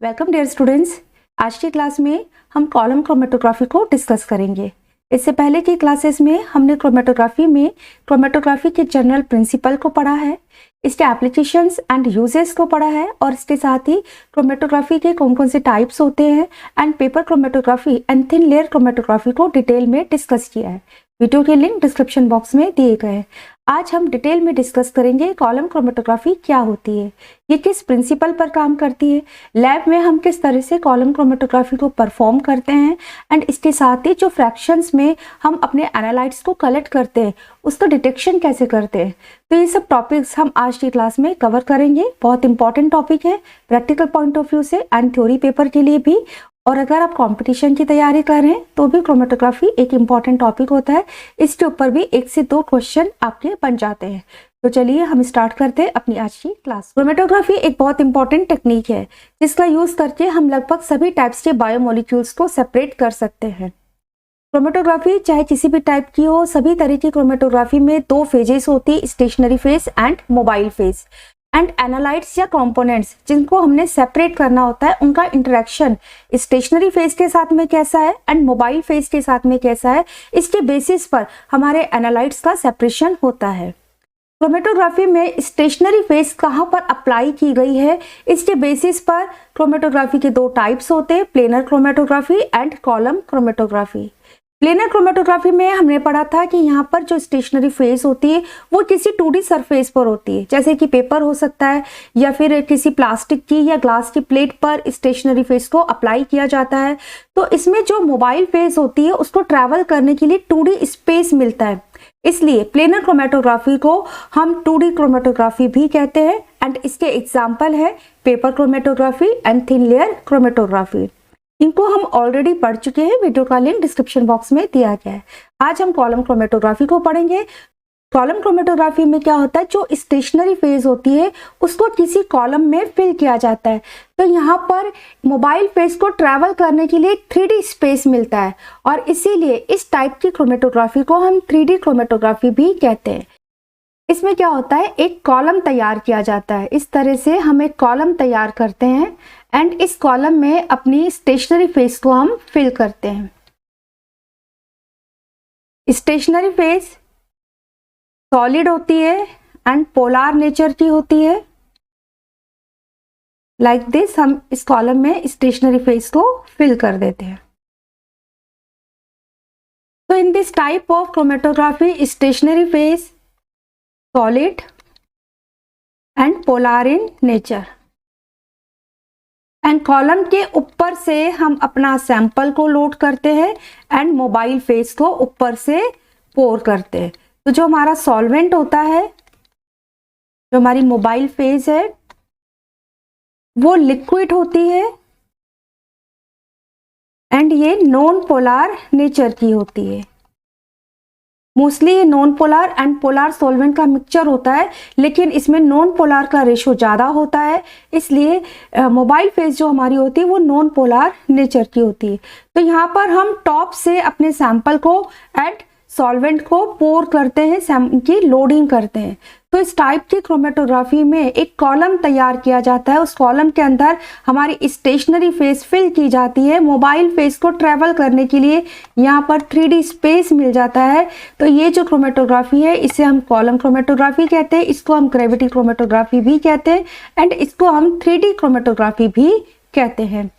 Welcome dear students. आज की class में हम कॉलम क्रोमेटोग्राफी को डिस्कस करेंगे। इससे पहले की क्लासेस में हमने क्रोमेटोग्राफी के जनरल प्रिंसिपल को पढ़ा है, इसके एप्लीकेशंस एंड यूजेस को पढ़ा है और इसके साथ ही क्रोमेटोग्राफी के कौन कौन से टाइप्स होते हैं and paper chromatography and thin layer chromatography को डिटेल में डिस्कस किया है। वीडियो के लिंक डिस्क्रिप्शन बॉक्स में दिए गए हैं। आज हम डिटेल में डिस्कस करेंगे कॉलम क्रोमेटोग्राफी क्या होती है, ये किस प्रिंसिपल पर काम करती है, लैब में हम किस तरह से कॉलम क्रोमेटोग्राफी को परफॉर्म करते हैं एंड इसके साथ ही जो फ्रैक्शंस में हम अपने एनालाइट्स को कलेक्ट करते हैं उसका डिटेक्शन कैसे करते हैं। तो ये सब टॉपिक्स हम आज की क्लास में कवर करेंगे। बहुत इंपॉर्टेंट टॉपिक है प्रैक्टिकल पॉइंट ऑफ व्यू से एंड थ्योरी पेपर के लिए भी, और अगर आप कंपटीशन की तैयारी कर रहे हैं तो भी क्रोमेटोग्राफी एक इम्पॉर्टेंट टॉपिक होता है। इसके ऊपर भी 1 से 2 क्वेश्चन आपके बन जाते हैं। तो चलिए हम स्टार्ट करते हैं अपनी आज की क्लास। क्रोमेटोग्राफी एक बहुत इंपॉर्टेंट टेक्निक है जिसका यूज करके हम लगभग सभी टाइप्स के बायोमोलिक्यूल्स को सेपरेट कर सकते हैं। क्रोमेटोग्राफी चाहे किसी भी टाइप की हो, सभी तरह की क्रोमेटोग्राफी में 2 फेजेस होती है, stationary phase and mobile phase. And analytes या कंपोनेंट्स जिनको हमने सेपरेट करना होता है उनका इंटरेक्शन स्टेशनरी फेज के साथ में कैसा है एंड मोबाइल फेज के साथ में कैसा है, इसके बेसिस पर हमारे एनालाइट्स का सेपरेशन होता है। क्रोमेटोग्राफी में स्टेशनरी फेज कहाँ पर अप्लाई की गई है, इसके बेसिस पर क्रोमेटोग्राफी के 2 टाइप्स होते हैं, planar chromatography and column chromatography. Planar chromatography में हमने पढ़ा था कि यहाँ पर जो स्टेशनरी फेज होती है वो किसी 2D सरफेस पर होती है, जैसे कि पेपर हो सकता है या फिर किसी प्लास्टिक की या ग्लास की प्लेट पर स्टेशनरी फेज को अप्लाई किया जाता है। तो इसमें जो मोबाइल फेज होती है उसको ट्रैवल करने के लिए 2D स्पेस मिलता है, इसलिए प्लेनर क्रोमेटोग्राफी को हम 2D क्रोमेटोग्राफी भी कहते हैं। एंड इसके एग्जाम्पल है paper chromatography and thin layer chromatography. इनको हम ऑलरेडी पढ़ चुके हैं, वीडियो का लिंक डिस्क्रिप्शन बॉक्स में दिया गया है। आज हम कॉलम क्रोमेटोग्राफी को पढ़ेंगे। कॉलम क्रोमेटोग्राफी में क्या होता है, जो स्टेशनरी फेज होती है उसको किसी कॉलम में फिल किया जाता है। तो यहाँ पर मोबाइल फेज को ट्रैवल करने के लिए 3D स्पेस मिलता है और इसीलिए इस टाइप की क्रोमेटोग्राफी को हम 3D क्रोमेटोग्राफी भी कहते हैं। इसमें क्या होता है, एक कॉलम तैयार किया जाता है। इस तरह से हम एक कॉलम तैयार करते हैं एंड इस कॉलम में अपनी स्टेशनरी फेज को हम फिल करते हैं। स्टेशनरी फेज सॉलिड होती है एंड पोलार नेचर की होती है। लाइक दिस हम इस कॉलम में स्टेशनरी फेज को फिल कर देते हैं। तो इन this type of chromatography stationary phase solid and polar in nature and column के ऊपर से हम अपना सैंपल को लोड करते हैं एंड मोबाइल फेज को ऊपर से पोर करते हैं। तो जो हमारा सॉल्वेंट होता है, जो हमारी मोबाइल फेज है वो लिक्विड होती है एंड ये नॉन पोलार नेचर की होती है। मोस्टली ये non polar and polar solvent का मिक्सचर होता है, लेकिन इसमें नॉन पोलार का रेशो ज़्यादा होता है, इसलिए मोबाइल फेज जो हमारी होती है वो नॉन पोलार नेचर की होती है। तो यहाँ पर हम टॉप से अपने सैंपल को एंड सॉल्वेंट को पोर करते हैं, की लोडिंग करते हैं। तो इस टाइप की क्रोमेटोग्राफी में एक कॉलम तैयार किया जाता है, उस कॉलम के अंदर हमारी स्टेशनरी फेज फिल की जाती है। मोबाइल फेज को ट्रैवल करने के लिए यहाँ पर 3D स्पेस मिल जाता है। तो ये जो क्रोमेटोग्राफी है इसे हम कॉलम क्रोमेटोग्राफी कहते हैं, इसको हम ग्रेविटी क्रोमेटोग्राफी भी कहते हैं एंड इसको हम 3D क्रोमेटोग्राफी भी कहते हैं।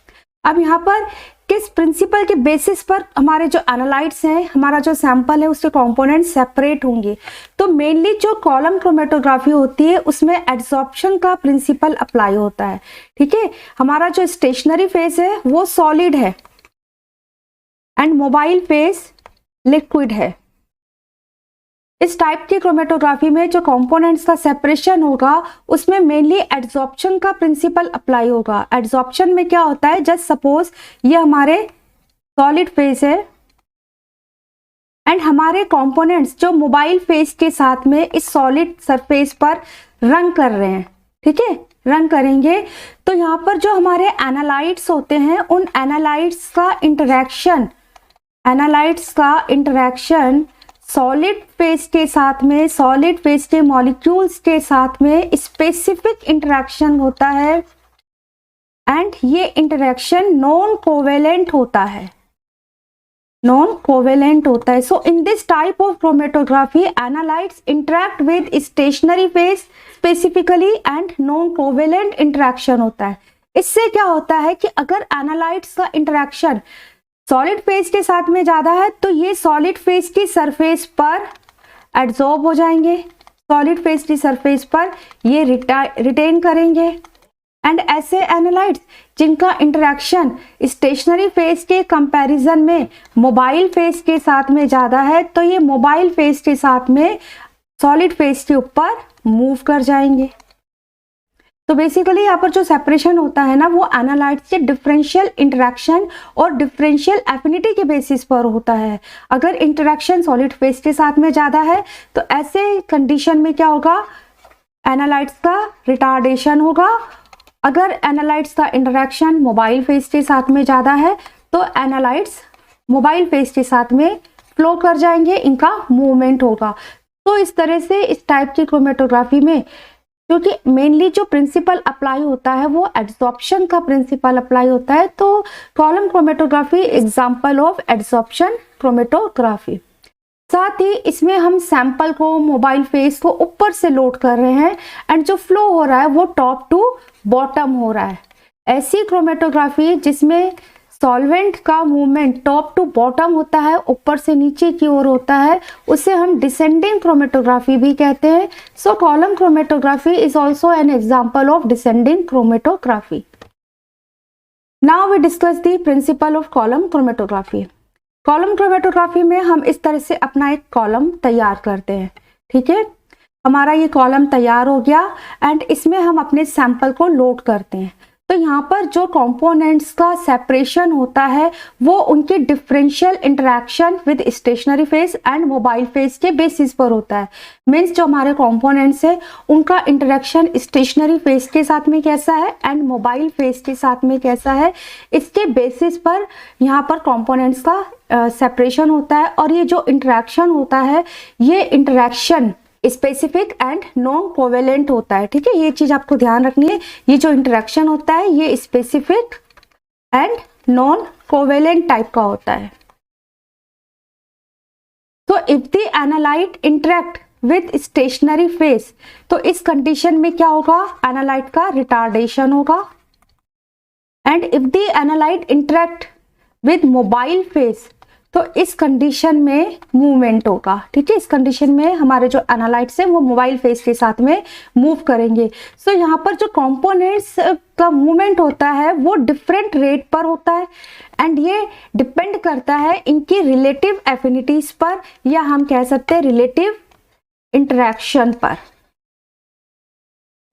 अब यहाँ पर किस प्रिंसिपल के बेसिस पर हमारे जो एनालाइट्स हैं, हमारा जो सैंपल है उसके कंपोनेंट सेपरेट होंगे। तो मेनली जो कॉलम क्रोमेटोग्राफी होती है उसमें एड्सॉर्प्शन का प्रिंसिपल अप्लाई होता है। ठीक है, हमारा जो स्टेशनरी फेज है वो सॉलिड है एंड मोबाइल फेज लिक्विड है। इस टाइप की क्रोमेटोग्राफी में जो कंपोनेंट्स का सेपरेशन होगा उसमें मेनली एड्सॉर्प्शन का प्रिंसिपल अप्लाई होगा। एड्सॉर्प्शन में क्या होता है, जस्ट सपोज ये हमारे सॉलिड फेज है एंड हमारे कंपोनेंट्स जो मोबाइल फेज के साथ में इस सॉलिड सरफेस पर रन कर रहे हैं, ठीक है, रन करेंगे। तो यहाँ पर जो हमारे एनालाइट्स होते हैं उन एनालाइट्स का इंटरेक्शन सॉलिड फेज के साथ में, सॉलिड फेज के मॉलिक्यूल्स के साथ में स्पेसिफिक इंटरेक्शन होता है एंड ये इंटरेक्शन नॉन कोवेलेंट होता है, नॉन कोवेलेंट होता है। So in this type of chromatography analytes interact with stationary phase specifically and non covalent interaction होता है। इससे क्या होता है कि अगर एनालाइट्स का इंटरेक्शन सॉलिड फेज के साथ में ज्यादा है तो ये सॉलिड फेज की सरफेस पर एड्सॉर्ब हो जाएंगे, सॉलिड फेज की सरफेस पर ये रिटेन करेंगे। एंड ऐसे एनालाइट्स जिनका इंटरेक्शन स्टेशनरी फेज के कंपैरिजन में मोबाइल फेज के साथ में ज्यादा है तो ये मोबाइल फेज के साथ में सॉलिड फेज के ऊपर मूव कर जाएंगे। तो बेसिकली यहाँ पर जो सेपरेशन होता है ना वो एनालाइट्स के डिफरेंशियल इंटरेक्शन और डिफरेंशियल एफिनिटी के बेसिस पर होता है। अगर इंटरेक्शन सॉलिड फेज के साथ में ज्यादा है तो ऐसे कंडीशन में क्या होगा, एनालाइट्स का रिटार्डेशन होगा। अगर एनालाइट्स का इंटरेक्शन मोबाइल फेज के साथ में ज्यादा है तो एनालाइट्स मोबाइल फेज के साथ में फ्लो कर जाएंगे, इनका मूवमेंट होगा। तो इस तरह से इस टाइप की क्रोमेटोग्राफी में क्योंकि मेनली जो प्रिंसिपल अप्लाई होता है वो एड्सॉर्प्शन का प्रिंसिपल अप्लाई होता है, तो column chromatography example of adsorption chromatography. साथ ही इसमें हम सैंपल को मोबाइल फेस को ऊपर से लोड कर रहे हैं एंड जो फ्लो हो रहा है वो टॉप टू बॉटम हो रहा है। ऐसी क्रोमेटोग्राफी जिसमें सॉल्वेंट का मूवमेंट टॉप टू बॉटम होता है, ऊपर से नीचे की ओर होता है, उसे हम डिसेंडिंग क्रोमेटोग्राफी भी कहते हैं। So column chromatography is also an example of descending chromatography. Now we discuss the principle of column chromatography. Column chromatography में हम इस तरह से अपना एक कॉलम तैयार करते हैं, ठीक है। हमारा ये कॉलम तैयार हो गया एंड इसमें हम अपने सैंपल को लोड करते हैं। तो यहाँ पर जो कंपोनेंट्स का सेपरेशन होता है वो उनके differential interaction with stationary phase and mobile phase के बेसिस पर होता है। मीन्स जो हमारे कंपोनेंट्स है उनका इंटरेक्शन स्टेशनरी फेज के साथ में कैसा है एंड मोबाइल फेज के साथ में कैसा है, इसके बेसिस पर यहाँ पर कंपोनेंट्स का सेपरेशन होता है। और ये जो इंटरेक्शन होता है ये interaction specific and non covalent होता है, ठीक है। ये चीज आपको ध्यान रखनी है, ये जो इंटरेक्शन होता है ये specific and non covalent type का होता है। तो if the analyte interact with stationary phase तो इस कंडीशन में क्या होगा, एनालाइट का रिटार्डेशन होगा। And if the analyte interact with mobile phase तो इस कंडीशन में मूवमेंट होगा, ठीक है। इस कंडीशन में हमारे जो एनालाइट्स हैं वो मोबाइल फेज के साथ में मूव करेंगे। सो यहाँ पर जो कंपोनेंट्स का मूवमेंट होता है वो डिफरेंट रेट पर होता है एंड ये डिपेंड करता है इनकी रिलेटिव एफिनिटीज पर, या हम कह सकते हैं रिलेटिव इंटरेक्शन पर,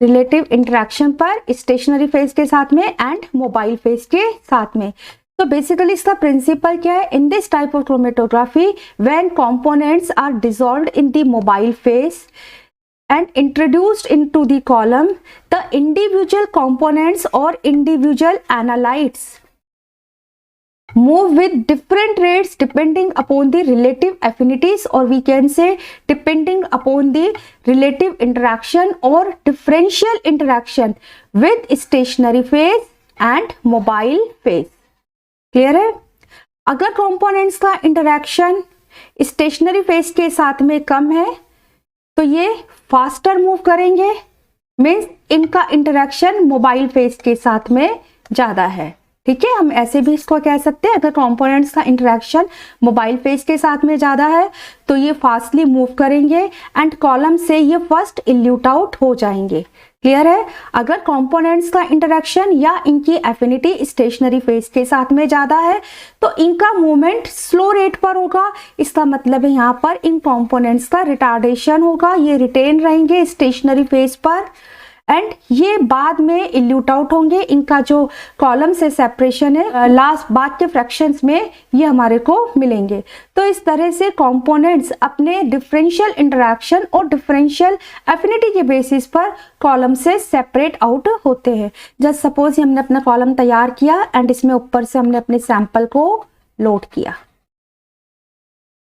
रिलेटिव इंटरेक्शन पर स्टेशनरी फेज के साथ में एंड मोबाइल फेज के साथ में। तो बेसिकली इसका प्रिंसिपल क्या है, in this type of chromatography when components are dissolved in the mobile phase and introduced into the column, the individual components or individual analytes move with different rates depending upon the relative affinities, or we can say depending upon the relative interaction or differential interaction with stationary phase and mobile phase. Clear है। अगर components का interaction stationary phase के साथ में कम है तो ये faster move करेंगे, मीन्स इनका इंटरेक्शन मोबाइल फेज के साथ में ज्यादा है, ठीक है। हम ऐसे भी इसको कह सकते हैं, अगर कंपोनेंट्स का इंटरेक्शन मोबाइल फेज के साथ में ज्यादा है तो ये फास्टली मूव करेंगे एंड कॉलम से ये फर्स्ट इल्यूट आउट हो जाएंगे। क्लियर है। अगर कंपोनेंट्स का इंटरेक्शन या इनकी एफिनिटी स्टेशनरी फेज के साथ में ज्यादा है तो इनका मूवमेंट स्लो रेट पर होगा। इसका मतलब है यहाँ पर इन कंपोनेंट्स का रिटार्डेशन होगा, ये रिटेन रहेंगे स्टेशनरी फेज पर एंड ये बाद में इल्यूट आउट होंगे। इनका जो कॉलम से सेपरेशन है लास्ट बाद के फ्रैक्शंस में ये हमारे को मिलेंगे। तो इस तरह से कंपोनेंट्स अपने डिफरेंशियल इंटरेक्शन और डिफरेंशियल एफिनिटी के बेसिस पर कॉलम से सेपरेट आउट होते हैं। जस्ट सपोज हमने अपना कॉलम तैयार किया एंड इसमें ऊपर से हमने अपने सैंपल को लोड किया।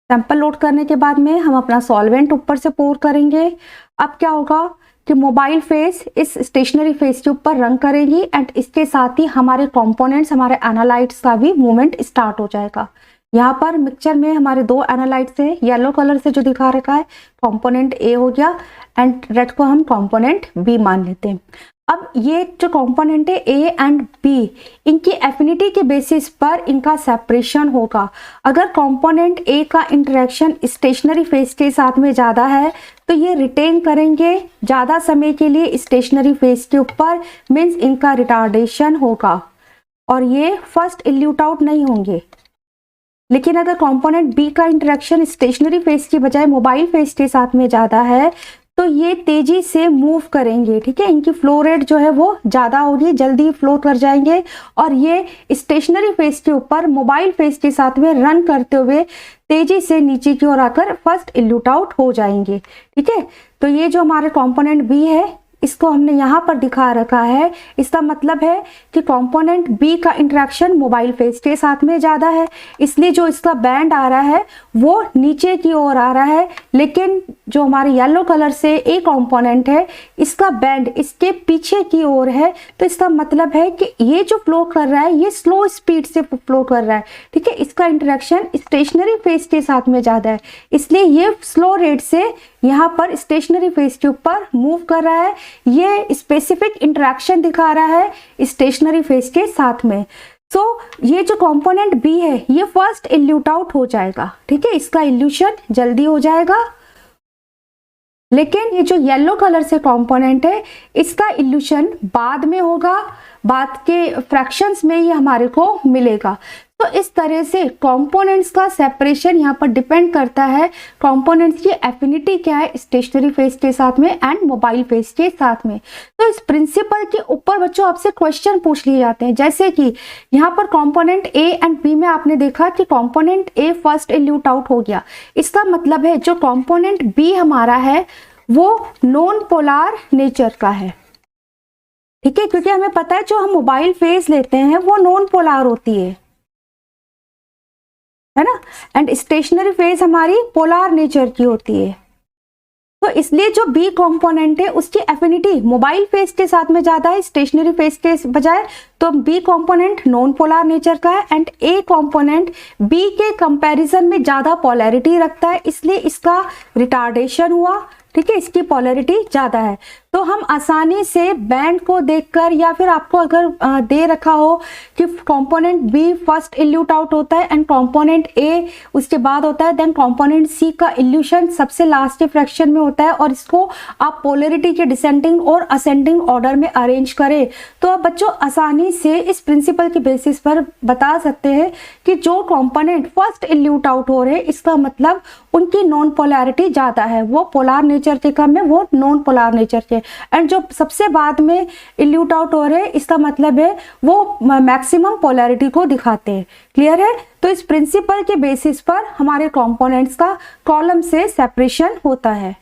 सैंपल लोड करने के बाद में हम अपना सॉल्वेंट ऊपर से पोर करेंगे। अब क्या होगा, कि मोबाइल फेस इस स्टेशनरी फेस के ऊपर रन करेगी एंड इसके साथ ही हमारे कंपोनेंट्स, हमारे एनालाइट्स का भी मूवमेंट स्टार्ट हो जाएगा। यहाँ पर मिक्सचर में हमारे दो एनालाइट्स है, येलो कलर से जो दिखा रखा है कंपोनेंट ए हो गया एंड रेड को हम कंपोनेंट बी मान लेते हैं। अब ये जो कंपोनेंट है ए एंड बी, इनकी एफिनिटी के बेसिस पर इनका सेपरेशन होगा। अगर कंपोनेंट ए का इंटरेक्शन स्टेशनरी फेस के साथ में ज़्यादा है तो ये रिटेन करेंगे ज़्यादा समय के लिए स्टेशनरी फेस के ऊपर, मीन्स इनका रिटार्डेशन होगा और ये फर्स्ट इल्यूट आउट नहीं होंगे। लेकिन अगर कंपोनेंट बी का इंटरेक्शन स्टेशनरी फेस की बजाय मोबाइल फेस के साथ में ज़्यादा है तो ये तेजी से मूव करेंगे, ठीक है। इनकी फ्लो रेट जो है वो ज़्यादा होगी, जल्दी फ्लो कर जाएंगे और ये स्टेशनरी फेस के ऊपर मोबाइल फेस के साथ में रन करते हुए तेजी से नीचे की ओर आकर फर्स्ट इल्यूट आउट हो जाएंगे, ठीक है। तो ये जो हमारे कंपोनेंट बी है इसको हमने यहाँ पर दिखा रखा है। इसका मतलब है कि कंपोनेंट बी का इंटरेक्शन मोबाइल फेस के साथ में ज़्यादा है, इसलिए जो इसका बैंड आ रहा है वो नीचे की ओर आ रहा है। लेकिन जो हमारे येलो कलर से ए कंपोनेंट है इसका बैंड इसके पीछे की ओर है, तो इसका मतलब है कि ये जो फ्लो कर रहा है ये स्लो स्पीड से फ्लो कर रहा है, ठीक है। इसका इंटरेक्शन स्टेशनरी फेस के साथ में ज़्यादा है, इसलिए ये स्लो रेट से यहाँ पर स्टेशनरी फेस के ऊपर मूव कर रहा है। ये स्पेसिफिक इंटरेक्शन दिखा रहा है स्टेशनरी फेस के साथ में। सो ये जो कंपोनेंट बी है ये फर्स्ट इल्यूट आउट हो जाएगा, ठीक है, इसका इल्यूशन जल्दी हो जाएगा। लेकिन ये जो येलो कलर से कंपोनेंट है इसका इल्यूशन बाद में होगा, बाद के फ्रैक्शंस में ये हमारे को मिलेगा। तो इस तरह से कंपोनेंट्स का सेपरेशन यहाँ पर डिपेंड करता है कंपोनेंट्स की एफिनिटी क्या है स्टेशनरी फेस के साथ में एंड मोबाइल फेस के साथ में। तो इस प्रिंसिपल के ऊपर बच्चों आपसे क्वेश्चन पूछ लिए जाते हैं, जैसे कि यहाँ पर कंपोनेंट ए एंड बी में आपने देखा कि कंपोनेंट ए फर्स्ट इल्यूट आउट हो गया। इसका मतलब है जो कंपोनेंट बी हमारा है वो नॉन पोलर नेचर का है, ठीक है, क्योंकि हमें पता है जो हम मोबाइल फेस लेते हैं वो नॉन पोलर होती है ना, एंड स्टेशनरी फेस हमारी पोलर नेचर की होती है। तो इसलिए जो बी कंपोनेंट है उसकी एफिनिटी मोबाइल फेस के साथ में ज्यादा है स्टेशनरी फेस के बजाय, तो B component non polar nature का है एंड ए कंपोनेंट बी के कंपैरिजन में ज्यादा पोलैरिटी रखता है, इसलिए इसका रिटार्डेशन हुआ, ठीक है, इसकी पोलैरिटी ज्यादा है। तो हम आसानी से बैंड को देखकर या फिर आपको अगर दे रखा हो कि component B first elute out होता है एंड कंपोनेंट ए उसके बाद होता है, देन कंपोनेंट सी का इल्यूशन सबसे लास्ट के फ्रैक्शन में होता है और इसको आप पोलैरिटी के डिसेंडिंग और असेंडिंग ऑर्डर में अरेंज करें, तो आप बच्चों आसानी से इस प्रिंसिपल के बेसिस पर बता सकते हैं कि जो कंपोनेंट फर्स्ट इल्यूट आउट हो रहे हैं इसका मतलब उनकी नॉन पोलैरिटी ज्यादा है, वो पोलर नेचर के कम है, वो नॉन पोलर नेचर के, एंड जो सबसे बाद में इल्यूट आउट हो रहे हैं इसका मतलब है वो मैक्सिमम पोलैरिटी को दिखाते हैं। क्लियर है? तो इस प्रिंसिपल के बेसिस पर हमारे कंपोनेंट्स का कॉलम से सेपरेशन होता है।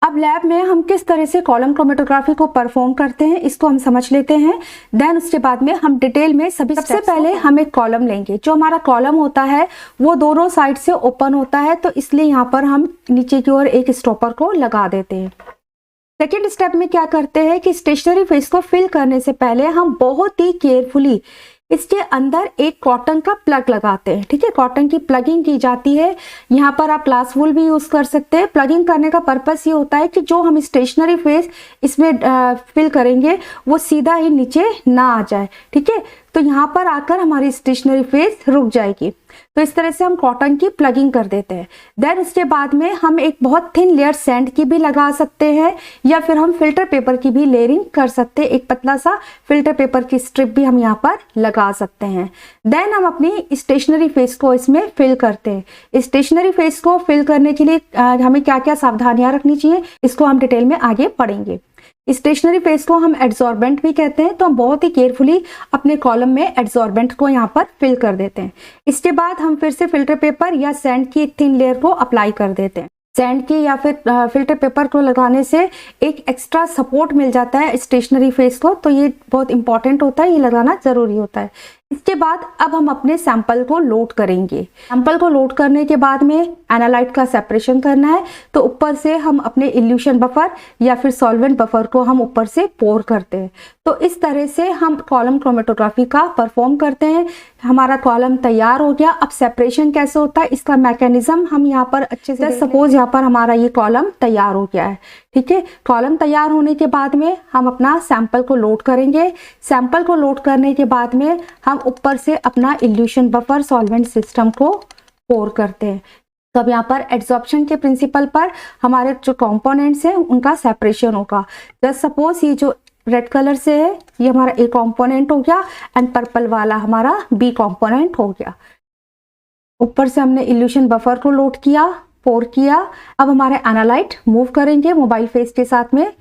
अब लैब में हम किस तरह से कॉलम क्रोमेटोग्राफी को परफॉर्म करते हैं इसको हम समझ लेते हैं, देन उसके बाद में हम डिटेल में सभी सबसे पहले हम एक कॉलम लेंगे। जो हमारा कॉलम होता है वो दोनों साइड से ओपन होता है, तो इसलिए यहाँ पर हम नीचे की ओर एक स्टॉपर को लगा देते हैं। सेकेंड स्टेप में क्या करते हैं कि स्टेशनरी फेस को फिल करने से पहले हम बहुत ही केयरफुली इसके अंदर एक कॉटन का प्लग लगाते हैं, ठीक है, कॉटन की प्लगिंग की जाती है। यहाँ पर आप ग्लास वूल भी यूज कर सकते हैं। प्लगिंग करने का पर्पस ये होता है कि जो हम स्टेशनरी फेस इसमें फिल करेंगे वो सीधा ही नीचे ना आ जाए, ठीक है, तो यहाँ पर आकर हमारी स्टेशनरी फेस रुक जाएगी। तो इस तरह से हम कॉटन की प्लगिंग कर देते हैं। देन उसके बाद में हम एक बहुत थिन लेयर सैंड की भी लगा सकते हैं या फिर हम फिल्टर पेपर की भी लेयरिंग कर सकते हैं। एक पतला सा फिल्टर पेपर की स्ट्रिप भी हम यहाँ पर लगा सकते हैं। देन हम अपनी स्टेशनरी फेस को इसमें फिल करते हैं। स्टेशनरी फेस को फिल करने के लिए हमें क्या क्या सावधानियां रखनी चाहिए इसको हम डिटेल में आगे पढ़ेंगे। स्टेशनरी फेस को हम एड्सॉर्बेंट भी कहते हैं, तो हम बहुत ही केयरफुली अपने कॉलम में एड्सॉर्बेंट को यहाँ पर फिल कर देते हैं। इसके बाद हम फिर से फिल्टर पेपर या सैंड की एक थिन लेयर को अप्लाई कर देते हैं। सैंड की या फिर फिल्टर पेपर को लगाने से एक एक्स्ट्रा सपोर्ट मिल जाता है स्टेशनरी फेस को, तो ये बहुत इंपॉर्टेंट होता है, ये लगाना जरूरी होता है। इसके बाद अब हम अपने सैंपल को लोड करेंगे। सैंपल को लोड करने के बाद में एनालाइट का सेपरेशन करना है, तो ऊपर से हम अपने इल्यूशन बफर या फिर सॉल्वेंट बफर को हम ऊपर से पोर करते हैं। तो इस तरह से हम कॉलम क्रोमेटोग्राफी का परफॉर्म करते हैं। हमारा कॉलम तैयार हो गया। अब सेपरेशन कैसे होता है इसका मैकेनिज्म हम यहाँ पर अच्छे से सपोज यहाँ पर हमारा ये कॉलम तैयार हो गया है, ठीक है। कॉलम तैयार होने के बाद में हम अपना सैंपल को लोड करेंगे। सैंपल को लोड करने के बाद में हम ऊपर से अपना इल्यूशन बफर सॉल्वेंट सिस्टम को पोर करते हैं। तो अब यहाँ पर एड्सॉर्प्शन के प्रिंसिपल पर हमारे जो कंपोनेंट्स हैं उनका सेपरेशन होगा। जस्ट सपोज ये जो रेड कलर से है ये हमारा ए कंपोनेंट हो गया एंड पर्पल वाला हमारा बी कंपोनेंट हो गया। ऊपर से हमने इल्यूशन बफर को लोड किया, पोर किया। अब हमारे एनालाइट मूव करेंगे मोबाइल फेस के साथ में।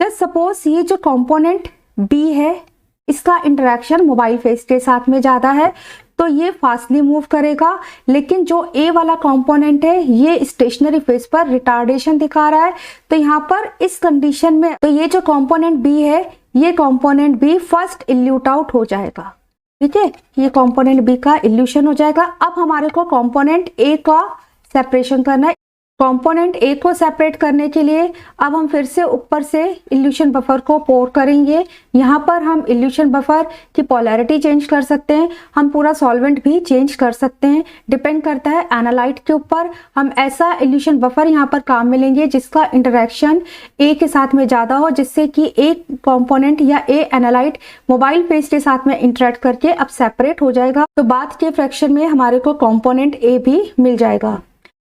जस्ट सपोज ये जो कंपोनेंट बी है इसका इंटरेक्शन मोबाइल फेस के साथ में ज़्यादा है तो ये फास्टली मूव करेगा, लेकिन जो ए वाला कंपोनेंट है ये स्टेशनरी फेस पर रिटार्डेशन दिखा रहा है। तो यहाँ पर इस कंडीशन में तो ये जो कंपोनेंट बी है ये component B first elute out हो जाएगा, ठीक है। ये कंपोनेंट बी का इल्यूशन हो जाएगा। अब हमारे को कंपोनेंट ए का सेपरेशन करना है। कंपोनेंट ए को सेपरेट करने के लिए अब हम फिर से ऊपर से इल्यूशन बफर को पोर करेंगे। यहाँ पर हम इल्यूशन बफर की पोलैरिटी चेंज कर सकते हैं, हम पूरा सॉल्वेंट भी चेंज कर सकते हैं, डिपेंड करता है एनालाइट के ऊपर। हम ऐसा इल्यूशन बफर यहाँ पर काम में लेंगे जिसका इंटरेक्शन ए के साथ में ज़्यादा हो, जिससे कि ए कंपोनेंट या ए एनालाइट मोबाइल फेस के साथ में इंटरेक्ट करके अब सेपरेट हो जाएगा। तो बाद के फ्रैक्शन में हमारे को कंपोनेंट ए भी मिल जाएगा।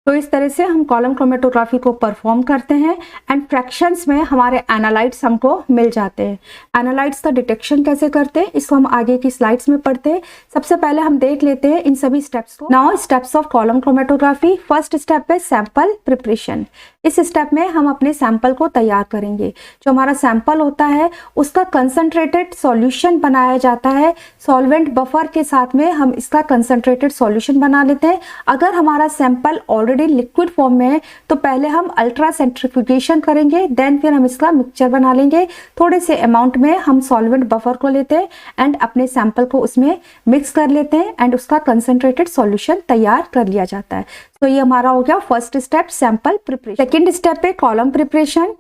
तो इस तरह से हम कॉलम क्रोमेटोग्राफी को परफॉर्म करते हैं एंड फ्रैक्शंस में हमारे एनालाइट्स हमको मिल जाते हैं। एनालाइट्स का डिटेक्शन कैसे करते हैं इसको हम आगे की स्लाइड्स में पढ़ते हैं। सबसे पहले हम देख लेते हैं इन सभी स्टेप्स को। Now steps of column chromatography. First step है सैंपल प्रिपरेशन। इस स्टेप में हम अपने सैंपल को तैयार करेंगे। जो हमारा सैंपल होता है उसका कंसंट्रेटेड सॉल्यूशन बनाया जाता है। सॉल्वेंट बफर के साथ में हम इसका कंसंट्रेटेड सॉल्यूशन बना लेते हैं। अगर हमारा सैंपल ऑलरेडी लिक्विड फॉर्म में है तो पहले हम अल्ट्रा सेंट्रीफ्यूगेशन करेंगे, देन फिर हम इसका मिक्सचर बना लेंगे। थोड़े से अमाउंट में हम सॉल्वेंट बफर को लेते हैं एंड अपने सैंपल को उसमें मिक्स कर लेते हैं एंड उसका कंसंट्रेटेड सॉल्यूशन तैयार कर लिया जाता है। तो ये हमारा हो गया first step sample preparation. Second step है कॉलम प्रिपरेशन।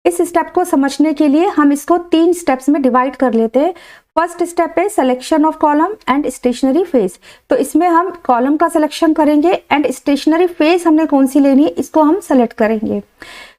इस स्टेप को समझने के लिए हम इसको 3 स्टेप्स में डिवाइड कर लेते हैं। फर्स्ट स्टेप है selection of column and stationary phase. तो इसमें हम कॉलम का सिलेक्शन करेंगे एंड स्टेशनरी फेस हमने कौन सी लेनी है इसको हम सेलेक्ट करेंगे।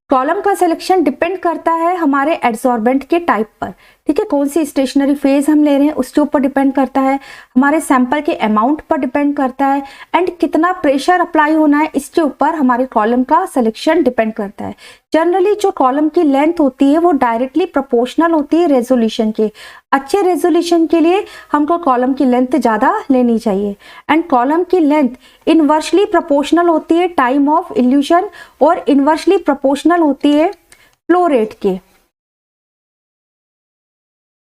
कॉलम का सिलेक्शन डिपेंड करता है हमारे एड्सॉर्बेंट के टाइप पर, ठीक है। कौन सी स्टेशनरी फेज हम ले रहे हैं उसके ऊपर डिपेंड करता है, हमारे सैंपल के अमाउंट पर डिपेंड करता है एंड कितना प्रेशर अप्लाई होना है इसके ऊपर हमारे कॉलम का सिलेक्शन डिपेंड करता है। जनरली जो कॉलम की लेंथ होती है वो डायरेक्टली प्रोपोर्शनल होती है रेजोल्यूशन के। अच्छे रेजोल्यूशन के लिए हमको कॉलम की लेंथ ज़्यादा लेनी चाहिए एंड कॉलम की लेंथ इनवर्सली प्रोपोर्शनल होती है टाइम ऑफ इल्यूशन और इनवर्सली प्रोपोर्शनल होती है फ्लो रेट के।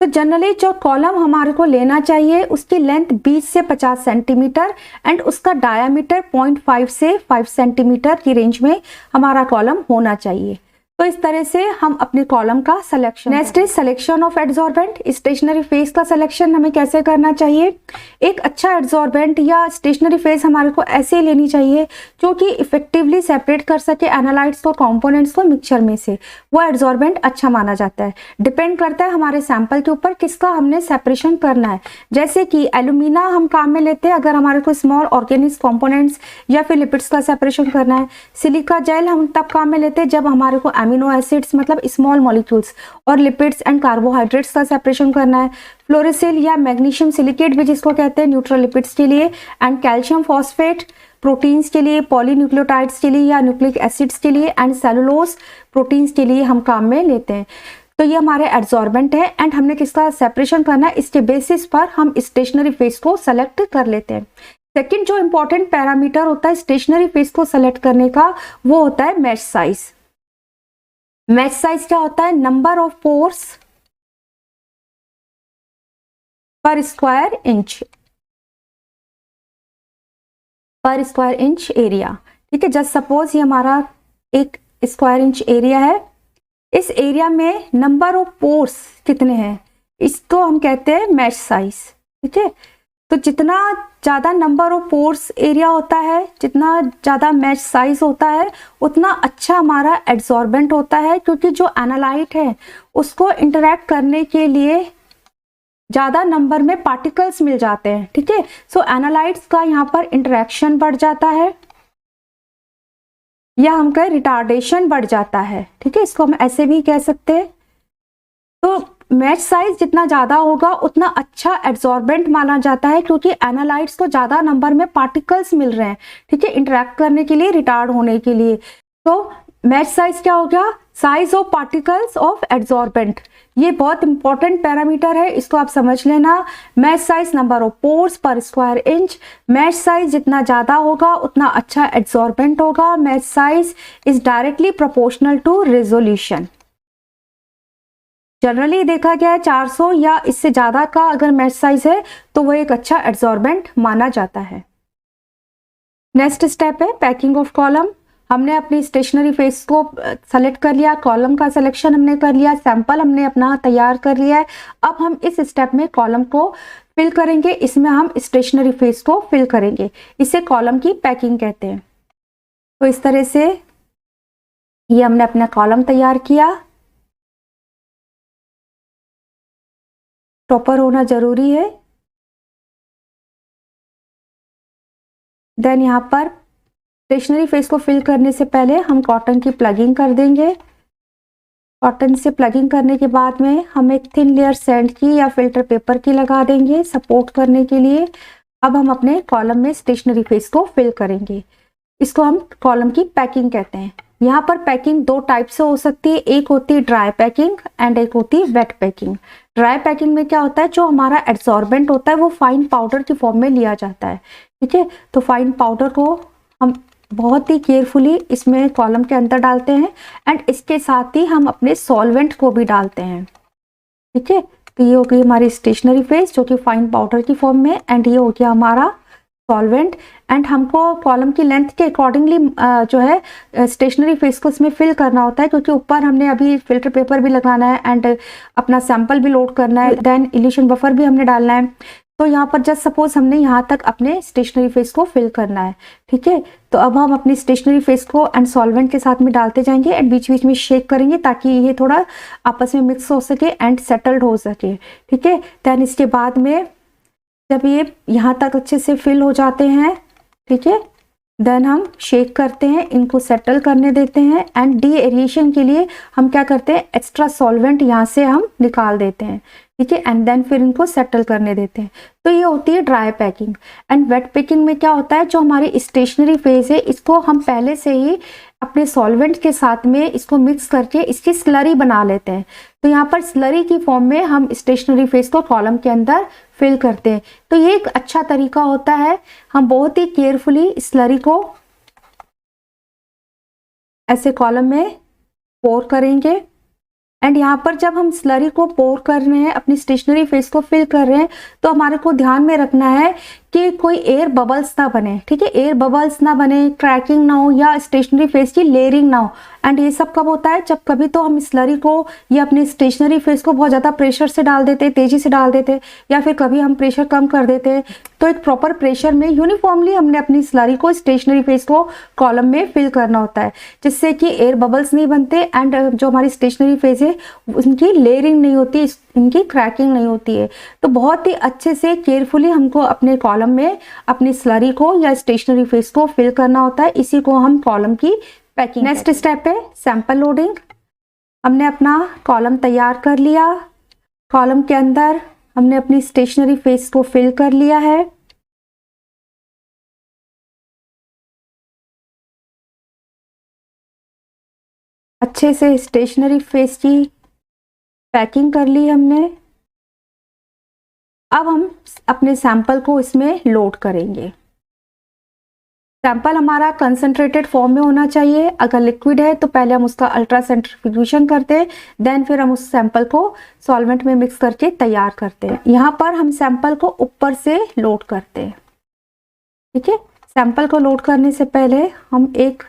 तो जनरली जो कॉलम हमारे को लेना चाहिए उसकी लेंथ 20 से 50 सेंटीमीटर एंड उसका डायामीटर 0.5 से 5 सेंटीमीटर की रेंज में हमारा कॉलम होना चाहिए। तो इस तरह से हम अपने कॉलम का selection. Next is selection of adsorbent. Stationary phase का सिलेक्शन हमें कैसे करना चाहिए। एक अच्छा एड्सॉर्बेंट या स्टेशनरी फेस हमारे को ऐसे लेनी चाहिए जो कि इफेक्टिवली सेपरेट कर सके एनालाइट्स को कंपोनेंट्स को मिक्सचर में से। वो एड्सॉर्बेंट अच्छा माना जाता है। डिपेंड करता है हमारे सैंपल के ऊपर किसका हमने सेपरेशन करना है। जैसे कि एल्यूमिना हम काम में लेते हैं अगर हमारे को स्मॉल ऑर्गेनिक कंपोनेंट्स या फिर लिपिड्स का सेपरेशन करना है। सिलिका जेल हम तब काम में लेते हैं जब हमारे को अमीनो एसिड्स मतलब स्मॉल मॉलिक्यूल्स और लिपिड्स एंड कार्बोहाइड्रेट्स का सेपरेशन करना है। फ्लोरेसिल या मैग्नीशियम सिलिकेट भी जिसको कहते हैं न्यूट्रल लिपिड्स के लिए एंड कैल्शियम फॉस्फेट प्रोटीन्स के लिए, पॉलीन्यूक्लियोटाइड्स के लिए या न्यूक्लिक एसिड्स के लिए एंड सेलुलोज प्रोटीन्स के लिए हम काम में लेते हैं। तो ये हमारे एड्सॉर्बेंट है एंड हमने किसका सेपरेशन करना है इसके बेसिस पर हम स्टेशनरी फेस को सेलेक्ट कर लेते हैं। सेकेंड जो इंपॉर्टेंट पैरामीटर होता है स्टेशनरी फेस को सेलेक्ट करने का वो होता है मैश साइज। मैच साइज क्या होता है, number of pores per square inch area. ठीक है, जस्ट सपोज ये हमारा एक स्क्वायर इंच एरिया है, इस एरिया में नंबर ऑफ पोर्स कितने हैं इसको हम कहते हैं मैच साइज। ठीक है। तो जितना ज़्यादा नंबर ऑफ पोर्स एरिया होता है, जितना ज़्यादा मैच साइज होता है, उतना अच्छा हमारा एड्सॉर्बेंट होता है, क्योंकि जो एनालाइट है उसको इंटरेक्ट करने के लिए ज़्यादा नंबर में पार्टिकल्स मिल जाते हैं। ठीक है, सो एनालाइट्स का यहाँ पर इंटरेक्शन बढ़ जाता है, या हम कहें रिटार्डेशन बढ़ जाता है। ठीक है, इसको हम ऐसे भी कह सकते हैं। तो मैच साइज जितना ज़्यादा होगा उतना अच्छा एड्सॉर्बेंट माना जाता है, क्योंकि एनालाइट्स को ज़्यादा नंबर में पार्टिकल्स मिल रहे हैं, ठीक है, इंटरेक्ट करने के लिए, रिटार्ड होने के लिए। तो मैच साइज क्या हो गया? Size of particles of adsorbent. ये बहुत इंपॉर्टेंट पैरामीटर है, इसको आप समझ लेना। Mesh size number of pores per square inch. Mesh size जितना ज़्यादा होगा उतना अच्छा एड्सॉर्बेंट होगा। Mesh size is directly proportional to resolution. Generally देखा गया है 400 या इससे ज़्यादा का अगर मैच साइज है तो वो एक अच्छा एड्सॉर्बेंट माना जाता है। नेक्स्ट स्टेप है पैकिंग ऑफ कॉलम। हमने अपनी स्टेशनरी फेस को सेलेक्ट कर लिया, कॉलम का सिलेक्शन हमने कर लिया, सैंपल हमने अपना तैयार कर लिया है। अब हम इस स्टेप में कॉलम को फिल करेंगे। इसमें हम स्टेशनरी फेस को फिल करेंगे, इसे कॉलम की पैकिंग कहते हैं। तो इस तरह से ये हमने अपना कॉलम तैयार किया। टॉपर होना जरूरी है। देन यहाँ पर स्टेशनरी फेस को फिल करने से पहले हम कॉटन की प्लगिंग कर देंगे। कॉटन से प्लगिंग करने के बाद में हम एक थिन लेयर सैंड की या फिल्टर पेपर की लगा देंगे सपोर्ट करने के लिए। अब हम अपने कॉलम में स्टेशनरी फेस को फिल करेंगे। इसको हम कॉलम की पैकिंग कहते हैं। यहाँ पर पैकिंग दो टाइप से हो सकती है, एक होती है ड्राई पैकिंग एंड एक होती है वेट पैकिंग। ड्राई पैकिंग में क्या होता है, जो हमारा एड्सॉर्बेंट होता है वो फाइन पाउडर की फॉर्म में लिया जाता है। ठीक है, तो फाइन पाउडर को हम बहुत ही केयरफुली इसमें कॉलम के अंदर डालते हैं एंड इसके साथ ही हम अपने सॉल्वेंट को भी डालते हैं। ठीक है, तो ये हो गई हमारी स्टेशनरी फेस जो कि फाइन पाउडर की फॉर्म में, एंड ये हो गया हमारा सॉल्वेंट। एंड हमको कॉलम की लेंथ के अकॉर्डिंगली जो है स्टेशनरी फेस को इसमें फिल करना होता है, क्योंकि ऊपर हमने अभी फिल्टर पेपर भी लगाना है एंड अपना सैंपल भी लोड करना है, देन इल्यूशन बफर भी हमने डालना है। तो यहाँ पर जस्ट सपोज हमने यहाँ तक अपने स्टेशनरी फेस को फिल करना है। ठीक है, तो अब हम अपनी स्टेशनरी फेस को एंड सॉल्वेंट के साथ में डालते जाएंगे एंड बीच बीच में शेक करेंगे ताकि ये थोड़ा आपस में मिक्स हो सके एंड सेटल्ड हो सके। ठीक है, देन इसके बाद में जब ये यहाँ तक अच्छे से फिल हो जाते हैं, ठीक है, देन हम शेक करते हैं, इनको सेटल करने देते हैं एंड डी एरिएशन के लिए हम क्या करते हैं, एक्स्ट्रा सॉल्वेंट यहाँ से हम निकाल देते हैं। ठीक है, एंड देन फिर इनको सेटल करने देते हैं। तो ये होती है dry packing. And wet packing में क्या होता है, जो हमारी स्टेशनरी फेस है इसको हम पहले से ही अपने सॉल्वेंट के साथ में इसको मिक्स करके इसकी स्लरी बना लेते हैं। तो यहाँ पर स्लरी की फॉर्म में हम स्टेशनरी फेस को कॉलम के अंदर फिल करते हैं। तो ये एक अच्छा तरीका होता है। हम बहुत ही केयरफुली स्लरी को ऐसे कॉलम में पोर करेंगे एंड यहाँ पर जब हम स्लरी को पोर कर रहे हैं, अपनी स्टेशनरी फेस को फिल कर रहे हैं, तो हमारे को ध्यान में रखना है कि कोई एयर बबल्स ना बने। ठीक है, एयर बबल्स ना बने, क्रैकिंग ना हो या स्टेशनरी फेस की लेयरिंग ना हो। एंड ये सब कब होता है, जब कभी तो हम स्लरी को या अपनी स्टेशनरी फेस को बहुत ज़्यादा प्रेशर से डाल देते, तेज़ी से डाल देते, या फिर कभी हम प्रेशर कम कर देते। तो एक प्रॉपर प्रेशर में यूनिफॉर्मली हमने अपनी स्लरी को स्टेशनरी फेस को कॉलम में फिल करना होता है, जिससे कि एयर बबल्स नहीं बनते एंड जो हमारी स्टेशनरी फेस है उनकी लेयरिंग नहीं होती, इनकी क्रैकिंग नहीं होती है। तो बहुत ही अच्छे से केयरफुली हमको अपने कॉलम में अपनी स्लरी को या स्टेशनरी फेस को फिल करना होता है। इसी को हम कॉलम की पैकिंग। नेक्स्ट स्टेप है सैंपल लोडिंग। हमने अपना कॉलम तैयार कर लिया, कॉलम के अंदर हमने अपनी स्टेशनरी फेस को फिल कर लिया है। अच्छे से स्टेशनरी फेस की पैकिंग कर ली हमने। अब हम अपने सैंपल को इसमें लोड करेंगे। सैंपल हमारा कंसंट्रेटेड फॉर्म में होना चाहिए। अगर लिक्विड है तो पहले हम उसका अल्ट्रा सेंट्रीफ्यूगेशन करते हैं, देन फिर हम उस सैंपल को सॉल्वेंट में मिक्स करके तैयार करते हैं। यहाँ पर हम सैंपल को ऊपर से लोड करते हैं। ठीक है, सैंपल को लोड करने से पहले हम एक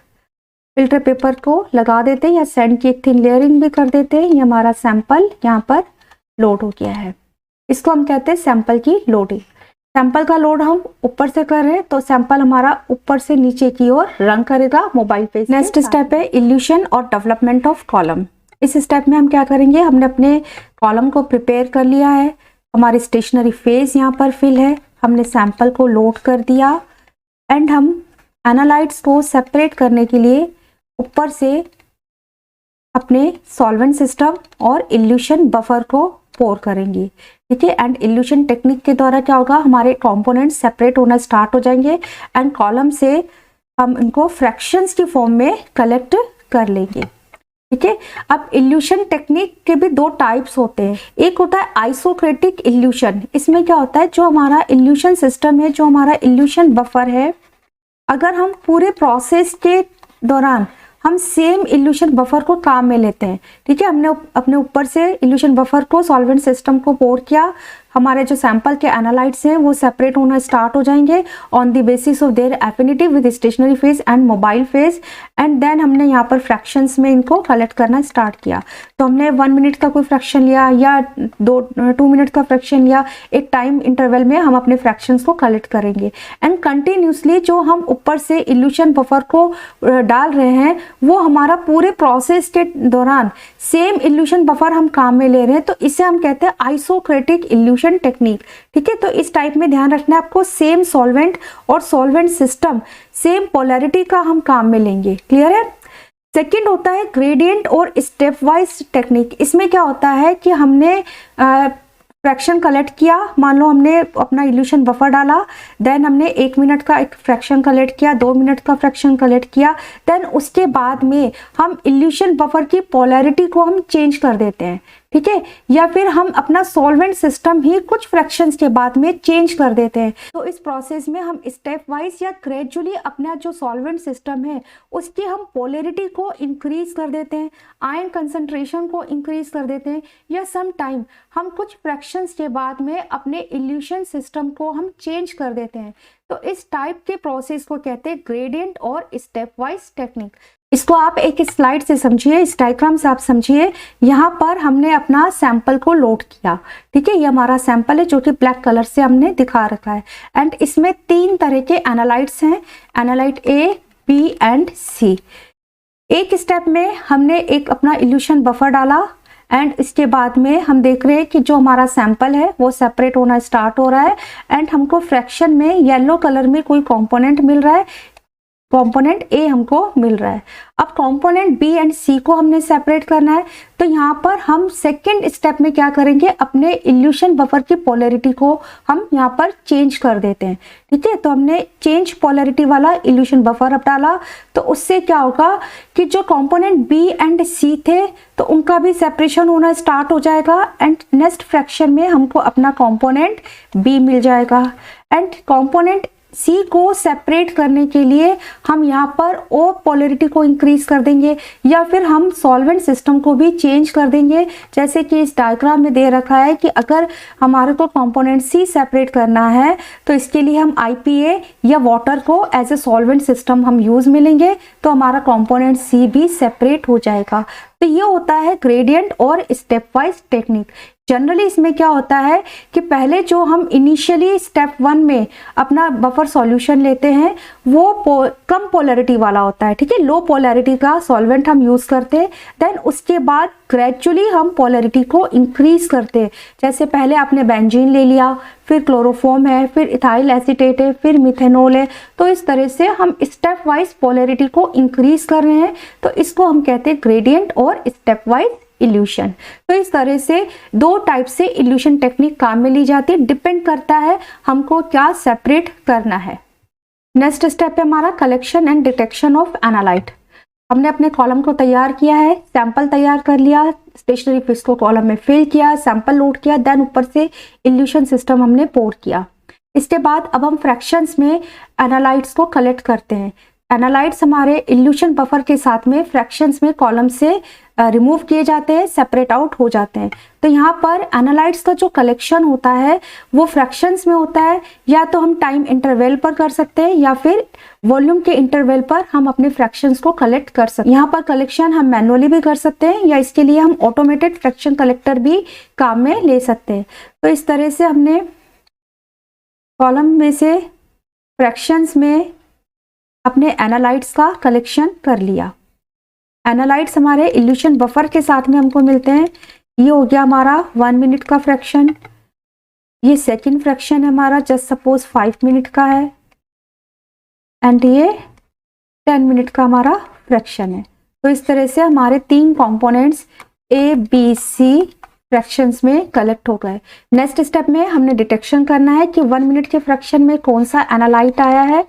फिल्टर पेपर को लगा देते हैं या सैंड की एक थिन लेयरिंग भी कर देते हैं। ये हमारा सैंपल यहाँ पर लोड हो गया है। इसको हम कहते हैं सैंपल की लोडिंग। सैंपल का लोड हम ऊपर से कर रहे हैं तो सैंपल हमारा ऊपर से नीचे की ओर रन करेगा मोबाइल पे। नेक्स्ट स्टेप है इल्यूशन और डेवलपमेंट ऑफ कॉलम। इस स्टेप में हम क्या करेंगे, हमने अपने कॉलम को प्रिपेयर कर लिया है, हमारी स्टेशनरी फेज यहाँ पर फिल है, हमने सैंपल को लोड कर दिया एंड हम एनालाइट्स को सेपरेट करने के लिए ऊपर से अपने सॉल्वेंट सिस्टम और इल्यूशन बफर को पोर करेंगे। ठीक है, एंड इल्यूशन टेक्निक के द्वारा क्या होगा, हमारे कंपोनेंट्स सेपरेट होना स्टार्ट हो जाएंगे एंड कॉलम से हम इनको फ्रैक्शंस की फॉर्म में कलेक्ट कर लेंगे। ठीक है, अब इल्यूशन टेक्निक के भी दो टाइप्स होते हैं। एक होता है आइसोक्रेटिक इल्यूशन। इसमें क्या होता है, जो हमारा इल्यूशन सिस्टम है, जो हमारा इल्यूशन बफर है, अगर हम पूरे प्रोसेस के दौरान हम सेम इल्यूशन बफर को काम में लेते हैं। ठीक है, हमने अपने ऊपर से इल्यूशन बफर को सॉल्वेंट सिस्टम को पोर किया, हमारे जो सैंपल के एनालाइट्स हैं वो सेपरेट होना स्टार्ट हो जाएंगे on the basis of their affinity with stationary phase and mobile phase, and then हमने यहाँ पर फ्रैक्शंस में इनको कलेक्ट करना स्टार्ट किया। तो हमने 1 मिनट का कोई फ्रैक्शन लिया या 2 मिनट का फ्रैक्शन लिया, एक टाइम इंटरवल में हम अपने फ्रैक्शंस को कलेक्ट करेंगे एंड कंटिन्यूसली जो हम ऊपर से इल्यूशन बफर को डाल रहे हैं वो हमारा पूरे प्रोसेस के दौरान सेम इल्यूशन बफर हम काम में ले रहे हैं, तो इसे हम कहते हैं आइसोक्रेटिक इल्यूशन टेक्निक। ठीक है, तो इस टाइप में ध्यान रखना है आपको, सेम सॉल्वेंट और सॉल्वेंट सिस्टम सेम पोलैरिटी का हम काम में लेंगे। क्लियर है। सेकंड होता है ग्रेडियंट और स्टेप वाइज टेक्निक। इसमें क्या होता है कि हमने फ्रैक्शन कलेक्ट किया, मान लो हमने अपना इल्यूशन बफर डाला, देन हमने 1 मिनट का एक फ्रैक्शन कलेक्ट किया, 2 मिनट का फ्रैक्शन कलेक्ट किया, देन उसके बाद में हम इल्यूशन बफर की पोलैरिटी को हम चेंज कर देते हैं। ठीक है, या फिर हम अपना सॉल्वेंट सिस्टम ही कुछ फ्रैक्शंस के बाद में चेंज कर देते हैं। तो इस प्रोसेस में हम स्टेप वाइज या ग्रेजुअली अपना जो सॉल्वेंट सिस्टम है उसकी हम पोलैरिटी को इंक्रीज कर देते हैं, आयन कंसंट्रेशन को इंक्रीज कर देते हैं, या सम टाइम हम कुछ फ्रैक्शंस के बाद में अपने इल्यूशन सिस्टम को हम चेंज कर देते हैं। तो इस टाइप के प्रोसेस को कहते हैं ग्रेडियंट और स्टेप वाइज टेक्निक। इसको आप एक स्लाइड से समझिए, इस डायग्राम से आप समझिए। यहाँ पर हमने अपना सैंपल को लोड किया। ठीक है, ये हमारा सैंपल है जो कि ब्लैक कलर से हमने दिखा रखा है एंड इसमें 3 तरह के एनालाइट्स हैं, analyte A, B and C। एक स्टेप में हमने एक अपना इल्यूशन बफर डाला एंड इसके बाद में हम देख रहे हैं कि जो हमारा सैंपल है वो सेपरेट होना स्टार्ट हो रहा है एंड हमको फ्रैक्शन में येलो कलर में कोई कंपोनेंट मिल रहा है, कंपोनेंट A हमको मिल रहा है। अब कंपोनेंट B एंड C को हमने सेपरेट करना है, तो यहाँ पर हम सेकेंड स्टेप में क्या करेंगे, अपने इल्यूशन बफर की पोलैरिटी को हम यहाँ पर चेंज कर देते हैं। ठीक है, तो हमने चेंज पोलैरिटी वाला इल्यूशन बफर अब डाला, तो उससे क्या होगा कि जो कंपोनेंट B एंड C थे तो उनका भी सेपरेशन होना स्टार्ट हो जाएगा एंड नेक्स्ट फ्रैक्शन में हमको अपना कंपोनेंट B मिल जाएगा एंड कंपोनेंट C को सेपरेट करने के लिए हम यहाँ पर O पोलैरिटी को इंक्रीज कर देंगे या फिर हम सॉल्वेंट सिस्टम को भी चेंज कर देंगे। जैसे कि इस डायग्राम में दे रखा है कि अगर हमारे को कंपोनेंट C सेपरेट करना है तो इसके लिए हम IPA या वाटर को एज ए सॉल्वेंट सिस्टम हम यूज में लेंगे, तो हमारा कंपोनेंट C भी सेपरेट हो जाएगा। तो ये होता है ग्रेडियंट और स्टेप वाइज टेक्निक। जनरली इसमें क्या होता है कि पहले जो हम इनिशियली स्टेप 1 में अपना बफर सॉल्यूशन लेते हैं वो कम पोलैरिटी वाला होता है। ठीक है, लो पोलैरिटी का सॉल्वेंट हम यूज करते हैं, देन उसके बाद ग्रेजुअली हम पोलैरिटी को इंक्रीज करते हैं। जैसे पहले आपने बेंजीन ले लिया, फिर क्लोरोफॉर्म है, फिर इथाइल एसीटेट है, फिर मिथेनॉल है, तो इस तरह से हम स्टेप वाइज पोलैरिटी को इंक्रीज कर रहे हैं, तो इसको हम कहते हैं ग्रेडियंट और स्टेप वाइज इल्यूशन। तो इस तरह से 2 टाइप से इल्यूशन टेक्निक काम में ली जाती है, डिपेंड करता है हमको क्या सेपरेट करना है। नेक्स्ट स्टेप है हमारा collection and detection of analyte. हमने अपने कॉलम को तैयार किया है, सैंपल तैयार कर लिया, स्टेशनरी फिश को कॉलम में फिल किया, सैंपल लोड किया, देन ऊपर से इल्यूशन सिस्टम हमने पोर किया। इसके बाद अब हम फ्रैक्शंस में एनालाइट्स को कलेक्ट करते हैं। एनालाइट्स हमारे इल्यूशन बफर के साथ में फ्रैक्शंस में कॉलम से रिमूव किए जाते हैं, सेपरेट आउट हो जाते हैं। तो यहाँ पर एनालाइट्स का जो कलेक्शन होता है वो फ्रैक्शंस में होता है, या तो हम टाइम इंटरवल पर कर सकते हैं या फिर वॉल्यूम के इंटरवल पर हम अपने फ्रैक्शंस को कलेक्ट कर सकते हैं। यहाँ पर कलेक्शन हम मैनुअली भी कर सकते हैं या इसके लिए हम ऑटोमेटेड फ्रैक्शन कलेक्टर भी काम में ले सकते हैं। तो इस तरह से हमने कॉलम में से फ्रैक्शंस में अपने एनालाइट्स का कलेक्शन कर लिया। एनालाइट्स हमारे इल्यूशन बफर के साथ में हमको मिलते हैं। ये हो गया हमारा 1 मिनट का फ्रैक्शन। ये सेकंड फ्रैक्शन है हमारा, जस्ट सपोज 5 मिनट का है, एंड ये 10 मिनट का हमारा फ्रैक्शन है। तो इस तरह से हमारे 3 components A B C fractions में कलेक्ट हो गए। नेक्स्ट स्टेप में हमने डिटेक्शन करना है कि 1 मिनट के फ्रैक्शन में कौन सा एनालाइट आया है,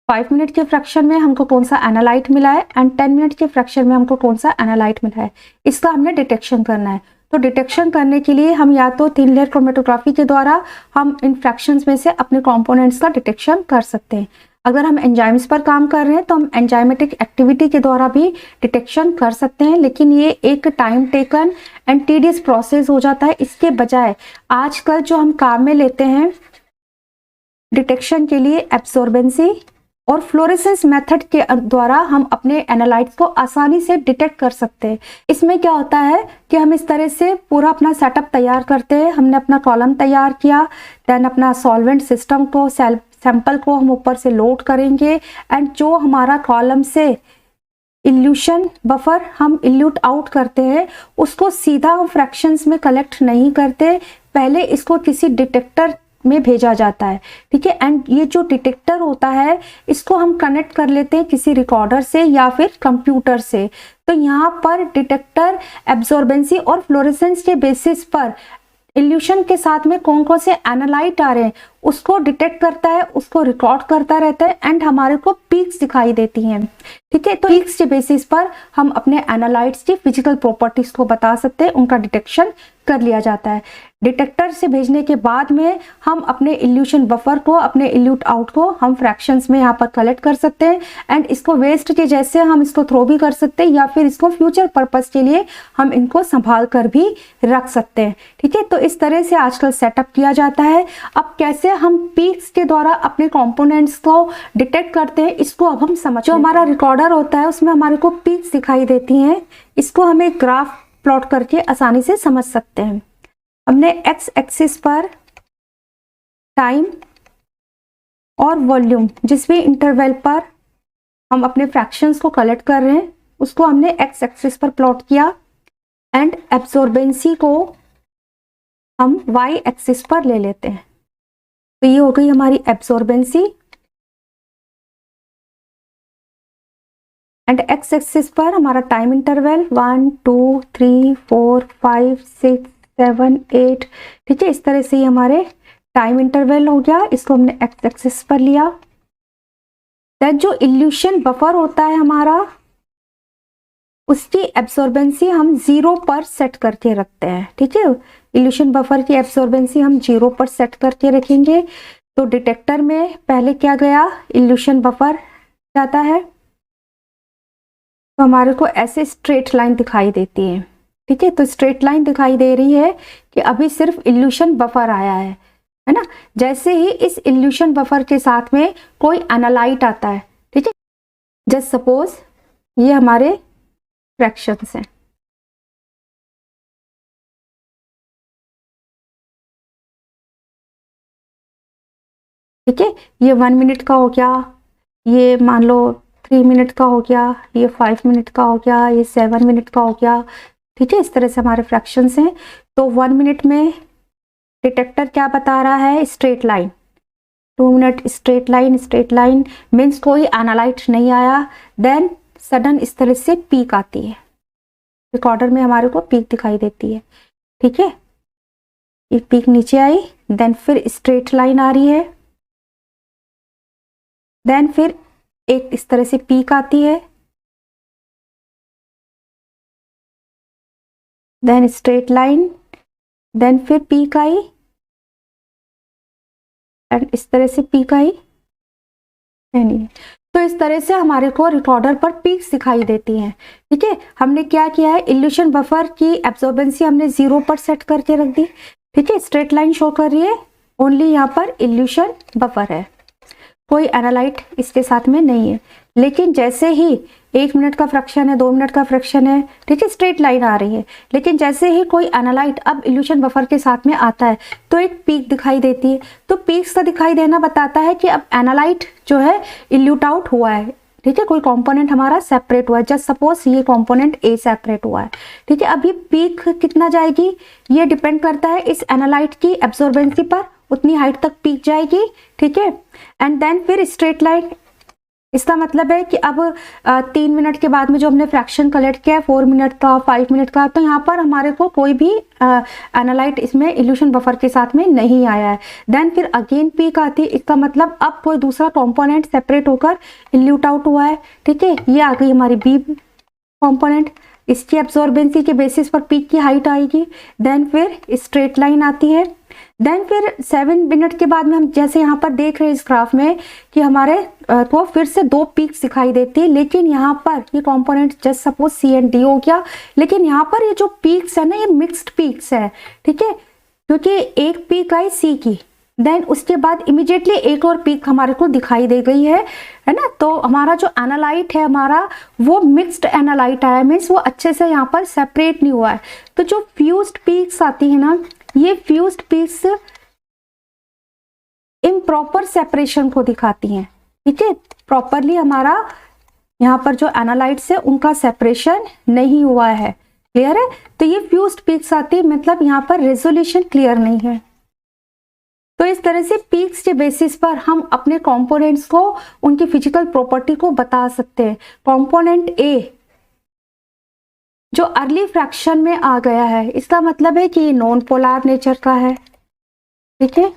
5 मिनट के फ्रैक्शन में हमको कौन सा एनालाइट मिला है, एंड 10 मिनट के फ्रैक्शन में हमको कौन सा एनालाइट मिला है। इसका हमने डिटेक्शन करना है। तो डिटेक्शन करने के लिए हम या तो 3 लेयर क्रोमेटोग्राफी के द्वारा हम इन फ्रैक्शंस में से अपने कंपोनेंट्स का डिटेक्शन कर सकते हैं। अगर हम एंजाइम्स पर काम कर रहे हैं तो हम एंजाइमेटिक एक्टिविटी के द्वारा भी डिटेक्शन कर सकते हैं, लेकिन ये एक time taken and tedious process हो जाता है। इसके बजाय आजकल जो हम काम में लेते हैं डिटेक्शन के लिए, एब्सॉर्बेंसी और फ्लोरेसेंस मेथड के द्वारा हम अपने एनालाइट्स को आसानी से डिटेक्ट कर सकते हैं। इसमें क्या होता है कि हम इस तरह से पूरा अपना सेटअप तैयार करते हैं। हमने अपना कॉलम तैयार किया, देन अपना सॉल्वेंट सिस्टम को, सैंपल को हम ऊपर से लोड करेंगे, एंड जो हमारा कॉलम से इल्यूशन बफर हम इल्यूट आउट करते हैं उसको सीधा हम फ्रैक्शंस में कलेक्ट नहीं करते, पहले इसको किसी डिटेक्टर में भेजा जाता है। ठीक है, एंड ये जो डिटेक्टर होता है इसको हम कनेक्ट कर लेते हैं किसी रिकॉर्डर से या फिर कंप्यूटर से। तो यहाँ पर डिटेक्टर एब्जॉर्बेंसी और फ्लोरेसेंस के बेसिस पर इल्यूशन के साथ में कौन कौन से एनालाइट आ रहे हैं उसको डिटेक्ट करता है, उसको रिकॉर्ड करता रहता है, एंड हमारे को पीक्स दिखाई देती हैं। ठीक है, तो पीक्स के बेसिस पर हम अपने एनालाइट्स की फिजिकल प्रॉपर्टीज को बता सकते हैं, उनका डिटेक्शन कर लिया जाता है। डिटेक्टर से भेजने के बाद में हम अपने इल्यूशन बफर को, अपने इल्यूट आउट को हम फ्रैक्शंस में यहाँ पर कलेक्ट कर सकते हैं, एंड इसको वेस्ट के जैसे हम इसको थ्रो भी कर सकते हैं या फिर इसको फ्यूचर पर्पस के लिए हम इनको संभाल कर भी रख सकते हैं। ठीक है, तो इस तरह से आजकल सेटअप किया जाता है। अब कैसे हम पीक्स के द्वारा अपने कंपोनेंट्स को डिटेक्ट करते हैं इसको अब हम समझ। जो हमारा रिकॉर्डर होता है उसमें हमारे को पीक्स दिखाई देती हैं, इसको हमें ग्राफ प्लॉट करके आसानी से समझ सकते हैं। हमने एक्स एक्सिस पर टाइम और वॉल्यूम, जिस भी इंटरवल पर हम अपने फ्रैक्शंस को कलेक्ट कर रहे हैं उसको हमने एक्स एक्सिस पर प्लॉट किया, एंड एब्जॉर्बेंसी को हम वाई एक्सिस पर ले लेते हैं। तो ये हो गई हमारी एब्जॉर्बेंसी, एंड एक्स एक्सिस पर हमारा टाइम इंटरवल 1 2 3 4 5 6 7 8। ठीक है, इस तरह से ये हमारे टाइम इंटरवल हो गया, इसको हमने एक्स एक्सिस पर लिया। देन जो इल्यूशन बफर होता है हमारा, उसकी एब्सॉर्बेंसी हम 0 पर सेट करके रखते हैं। ठीक है, इल्यूशन बफर की एब्सॉर्बेंसी हम 0 पर सेट करके रखेंगे। तो डिटेक्टर में पहले क्या गया, इल्यूशन बफर जाता है, तो हमारे को ऐसे स्ट्रेट लाइन दिखाई देती है। ठीक है, तो स्ट्रेट लाइन दिखाई दे रही है कि अभी सिर्फ इल्यूशन बफर आया है ना। जैसे ही इस इल्यूशन बफर के साथ में कोई एनालाइट आता है, ठीक है, जस्ट सपोज ये हमारे फ्रैक्शंस हैं। ठीक है, ये 1 मिनट का हो गया, ये मान लो 3 मिनट का हो गया, ये 5 मिनट का हो गया, ये 7 मिनट का हो गया। ठीक है, इस तरह से हमारे फ्रैक्शंस हैं। तो 1 मिनट में डिटेक्टर क्या बता रहा है, straight line. 2 minute straight line, straight line means कोई एनालाइट नहीं आया। देन सडन इस तरह से पीक आती है, रिकॉर्डर में हमारे को पीक दिखाई देती है। ठीक है, ये पीक नीचे आई, देन फिर स्ट्रेट लाइन आ रही है, देन फिर एक इस तरह से पीक आती है, देन स्ट्रेट लाइन, देन फिर पीक आई, एंड इस तरह से पीक आई। नहीं, तो इस तरह से हमारे को रिकॉर्डर पर पीक्स दिखाई देती हैं। ठीक है, हमने क्या किया है, इल्यूशन बफर की एब्जॉर्बेंसी हमने 0 पर सेट करके रख दी। ठीक है, स्ट्रेट लाइन शो कर रही है, ओनली यहाँ पर इल्यूशन बफर है, कोई एनालाइट इसके साथ में नहीं है। लेकिन जैसे ही 1 मिनट का फ्रैक्शन है, 2 मिनट का फ्रैक्शन है, ठीक है, स्ट्रेट लाइन आ रही है, लेकिन जैसे ही कोई एनालाइट अब इल्यूशन बफर के साथ में आता है तो एक पीक दिखाई देती है। तो पीक्स का दिखाई देना बताता है कि अब एनालाइट जो है इल्यूट आउट हुआ है। ठीक है, कोई कंपोनेंट हमारा सेपरेट हुआ है। जस्ट सपोज ये कंपोनेंट ए सेपरेट हुआ है। ठीक है, अब ये पीक कितना जाएगी, ये डिपेंड करता है इस एनालाइट की एब्जॉर्बेंसी पर, उतनी हाइट तक पीक जाएगी। ठीक है, एंड देन फिर स्ट्रेट लाइन, इसका मतलब है कि अब 3 मिनट के बाद में जो हमने फ्रैक्शन कलेक्ट किया है 4 मिनट का, 5 मिनट का, तो यहाँ पर हमारे को कोई भी एनालाइट इसमें इल्यूशन बफर के साथ में नहीं आया है। देन फिर अगेन पीक आती है, इसका मतलब अब कोई दूसरा कंपोनेंट सेपरेट होकर इल्यूट आउट हुआ है। ठीक है, ये आ गई हमारी बी कंपोनेंट, इसकी एब्जॉर्बेंसी के बेसिस पर पीक की हाइट आएगी। देन फिर स्ट्रेट लाइन आती है। देन फिर 7 मिनट के बाद में हम जैसे यहाँ पर देख रहे हैं इस ग्राफ में कि हमारे को फिर से 2 पीक्स दिखाई देती है, लेकिन यहाँ पर ये component just suppose C and D हो गया, लेकिन यहाँ पर ये जो पीक्स है ना, ये मिक्स्ड पीक्स है। ठीक है, क्योंकि एक पीक आई सी की, देन उसके बाद इमीडिएटली एक और पीक हमारे को दिखाई दे गई है ना। तो हमारा जो एनालाइट है हमारा वो मिक्स्ड एनालाइट आया, मीन्स वो अच्छे से यहाँ पर सेपरेट नहीं हुआ है। तो जो फ्यूज्ड पीक्स आती है ना, ये फ्यूज्ड पीक्स इम्प्रॉपर सेपरेशन को दिखाती हैं। ठीक है, प्रॉपरली हमारा यहाँ पर जो एनालाइट्स है उनका सेपरेशन नहीं हुआ है। क्लियर है, तो ये फ्यूज्ड पीक्स आती है, मतलब यहाँ पर रेजोल्यूशन क्लियर नहीं है। तो इस तरह से पीक्स के बेसिस पर हम अपने कंपोनेंट्स को, उनकी फिजिकल प्रॉपर्टी को बता सकते हैं। कंपोनेंट ए जो अर्ली फ्रैक्शन में आ गया है, इसका मतलब है कि ये नॉन पोलर नेचर का है। ठीक है,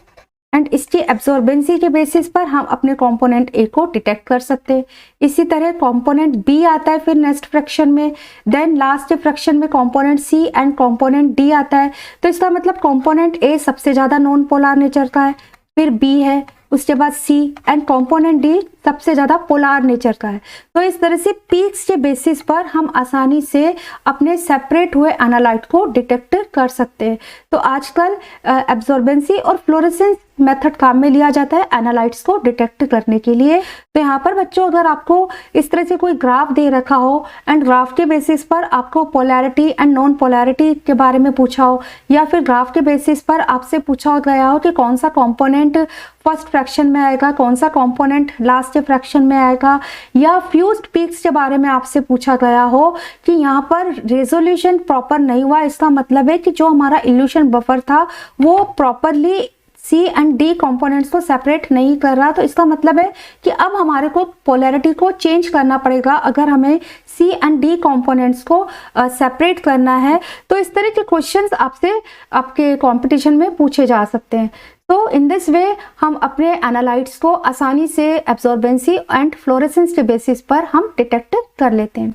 एंड इसकी एब्जॉर्बेंसी के बेसिस पर हम अपने कंपोनेंट ए को डिटेक्ट कर सकते हैं। इसी तरह कंपोनेंट बी आता है फिर नेक्स्ट फ्रैक्शन में, देन लास्ट फ्रैक्शन में component C and component D आता है। तो इसका मतलब कंपोनेंट ए सबसे ज़्यादा नॉन पोलर नेचर का है, फिर बी है, उसके बाद सी एंड कंपोनेंट डी सबसे ज़्यादा पोलर नेचर का है। तो इस तरह से पीक्स के बेसिस पर हम आसानी से अपने सेपरेट हुए एनालाइट को डिटेक्ट कर सकते हैं। तो आजकल एब्जॉर्बेंसी और फ्लोरेसेंस मेथड काम में लिया जाता है एनालाइट्स को डिटेक्ट करने के लिए। तो यहाँ पर बच्चों अगर आपको इस तरह से कोई ग्राफ दे रखा हो एंड ग्राफ के बेसिस पर आपको पोलैरिटी एंड नॉन पोलैरिटी के बारे में पूछा हो, या फिर ग्राफ के बेसिस पर आपसे पूछा गया हो कि कौन सा कंपोनेंट फर्स्ट फ्रैक्शन में आएगा, कौन सा कंपोनेंट लास्ट फ्रैक्शन में आएगा, या फ्यूज्ड पीक्स के बारे में आपसे पूछा गया हो कि यहाँ पर रेजोल्यूशन प्रॉपर नहीं हुआ, इसका मतलब है कि जो हमारा इल्यूशन बफर था वो properly C and D components को सेपरेट नहीं कर रहा। तो इसका मतलब है कि अब हमारे को पोलैरिटी को चेंज करना पड़ेगा अगर हमें सी एंड डी कंपोनेंट्स को सेपरेट करना है। तो इस तरह के क्वेश्चंस आपसे आपके कंपटीशन में पूछे जा सकते हैं। तो इन दिस वे हम अपने एनालाइट्स को आसानी से एब्जॉर्बेंसी एंड फ्लोरेसेंस के बेसिस पर हम डिटेक्ट कर लेते हैं।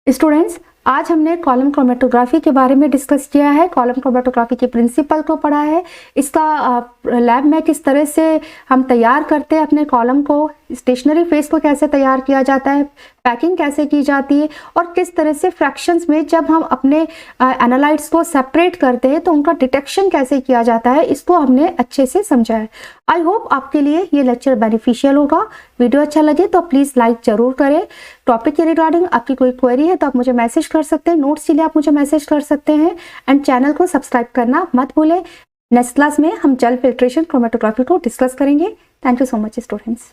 स्टूडेंट्स, आज हमने कॉलम क्रोमेटोग्राफी के बारे में डिस्कस किया है, कॉलम क्रोमेटोग्राफी के प्रिंसिपल को पढ़ा है, इसका लैब में किस तरह से हम तैयार करते हैं अपने कॉलम को, स्टेशनरी फेस को कैसे तैयार किया जाता है, पैकिंग कैसे की जाती है, और किस तरह से फ्रैक्शंस में जब हम अपने एनालाइट्स को सेपरेट करते हैं तो उनका डिटेक्शन कैसे किया जाता है, इसको हमने अच्छे से समझा है। आई होप आपके लिए ये लेक्चर बेनिफिशियल होगा। वीडियो अच्छा लगे तो प्लीज़ लाइक जरूर करें। टॉपिक के रिगार्डिंग आपकी कोई क्वेरी है तो आप मुझे मैसेज कर सकते हैं, नोट्स के लिए आप मुझे मैसेज कर सकते हैं, एंड चैनल को सब्सक्राइब करना मत भूलें। नेक्स्ट क्लास में हम जेल फिल्ट्रेशन क्रोमेटोग्राफी को डिस्कस करेंगे। Thank you so much students.